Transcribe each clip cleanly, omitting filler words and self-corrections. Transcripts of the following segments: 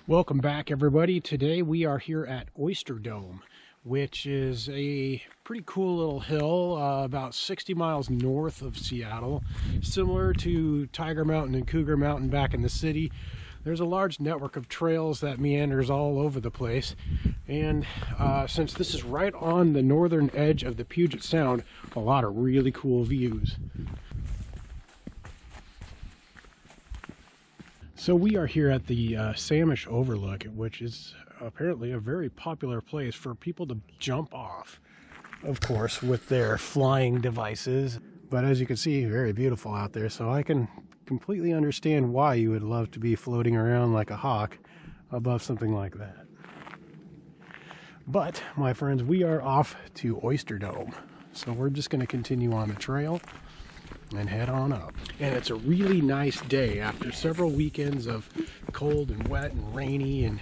Welcome back, everybody. Today we are here at Oyster Dome, which is a pretty cool little hill about 60 miles north of Seattle, similar to Tiger Mountain and Cougar Mountain back in the city. There's a large network of trails that meanders all over the place, and since this is right on the northern edge of the Puget Sound, a lot of really cool views. So we are here at the Samish Overlook, which is apparently a very popular place for people to jump off, of course, with their flying devices. But as you can see, very beautiful out there, so I can completely understand why you would love to be floating around like a hawk above something like that. But, my friends, we are off to Oyster Dome, so we're just going to continue on the trail and head on up. And it's a really nice day after several weekends of cold and wet and rainy, and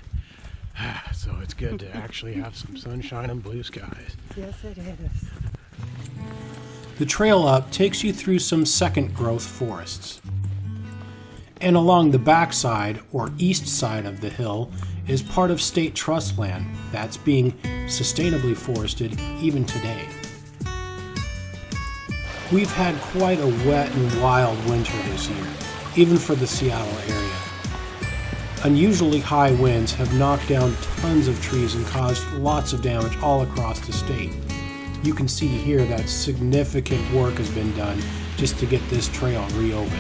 so it's good to actually have some sunshine and blue skies. Yes, it is. The trail up takes you through some second growth forests. And along the backside, or east side of the hill, is part of state trust land that's being sustainably forested even today. We've had quite a wet and wild winter this year, even for the Seattle area. Unusually high winds have knocked down tons of trees and caused lots of damage all across the state. You can see here that significant work has been done just to get this trail reopened.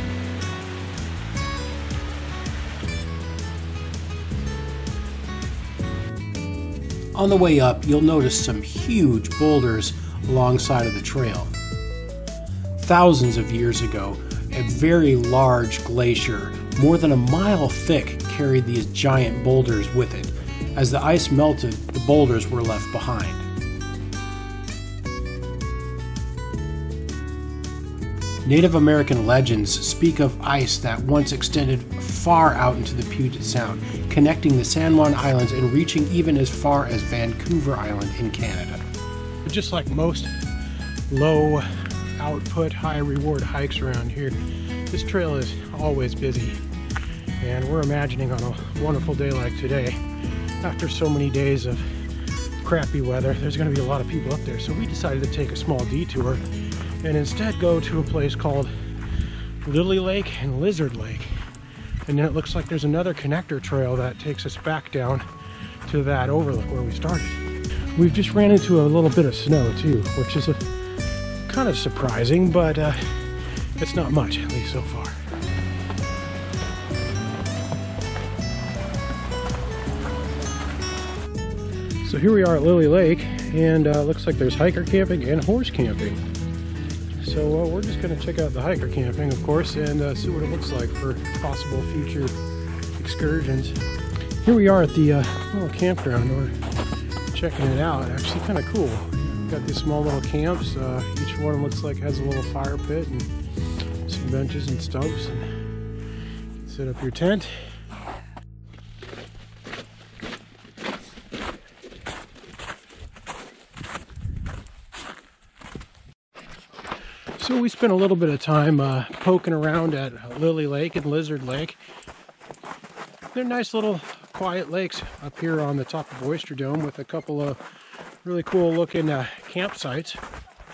On the way up, you'll notice some huge boulders alongside of the trail. Thousands of years ago, a very large glacier, more than a mile thick, carried these giant boulders with it. As the ice melted, the boulders were left behind. Native American legends speak of ice that once extended far out into the Puget Sound, connecting the San Juan Islands and reaching even as far as Vancouver Island in Canada. Just like most low output, high reward hikes around here, this trail is always busy, and we're imagining on a wonderful day like today, after so many days of crappy weather, there's going to be a lot of people up there. So we decided to take a small detour and instead go to a place called Lilly Lake and Lizard Lake, and then it looks like there's another connector trail that takes us back down to that overlook where we started. We've just ran into a little bit of snow too, which is kind of surprising, but it's not much, at least so far. So here we are at Lilly Lake, and looks like there's hiker camping and horse camping. So we're just going to check out the hiker camping, of course, and see what it looks like for possible future excursions. Here we are at the little campground. We're checking it out. Actually kind of cool. Got these small little camps. Each one looks like has a little fire pit and some benches and stumps. And set up your tent. So we spent a little bit of time poking around at Lilly Lake and Lizard Lake. They're nice little quiet lakes up here on the top of Oyster Dome with a couple of really cool looking campsites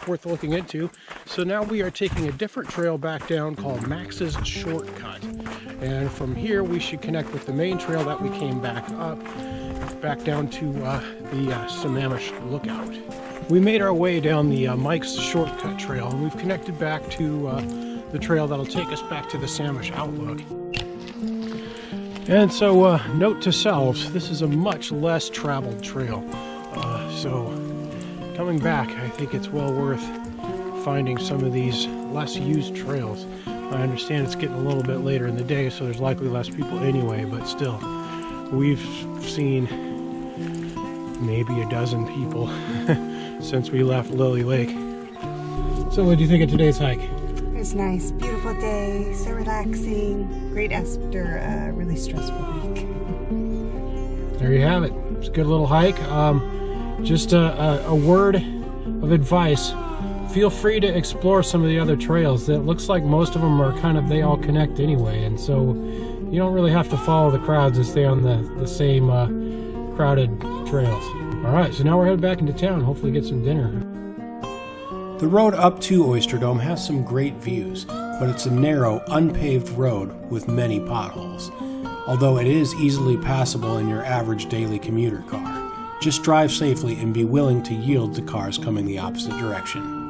worth looking into. So now we are taking a different trail back down called Max's Shortcut, and from here we should connect with the main trail that we came back up, back down to the Samish Lookout. We made our way down the Mike's Shortcut trail, and we've connected back to the trail that'll take us back to the Samish Outlook. And so note to selves, this is a much less traveled trail. So coming back, I think it's well worth finding some of these less used trails. I understand it's getting a little bit later in the day, so there's likely less people anyway, but still, we've seen maybe a dozen people since we left Lilly Lake. So what do you think of today's hike? It was nice, beautiful day, so relaxing, great after a really stressful week. There you have it. It's a good little hike. Just a word of advice. Feel free to explore some of the other trails. It looks like most of them are they all connect anyway, and so You don't really have to follow the crowds and stay on the same crowded trails. All right, so now we're headed back into town, hopefully get some dinner. The road up to Oyster Dome has some great views, but it's a narrow, unpaved road with many potholes. Although it is easily passable in your average daily commuter car. Just drive safely and be willing to yield to cars coming the opposite direction.